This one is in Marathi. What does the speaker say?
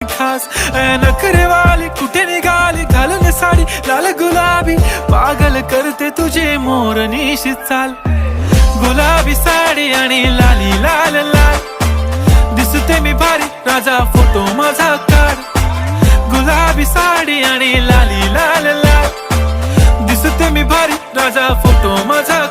खास नखरेवाली कुठे निघाली घालून साडी लाल गुलाबी पागल करते तुझे मोरनीशी चाल गुलाबी साडी आणि लाली लाल लाल दिसते मी भारी राजा फोटो माझा काढ गुलाबी साडी आणि लाली लाल लाल दिसते मी भारी राजा फोटो माझा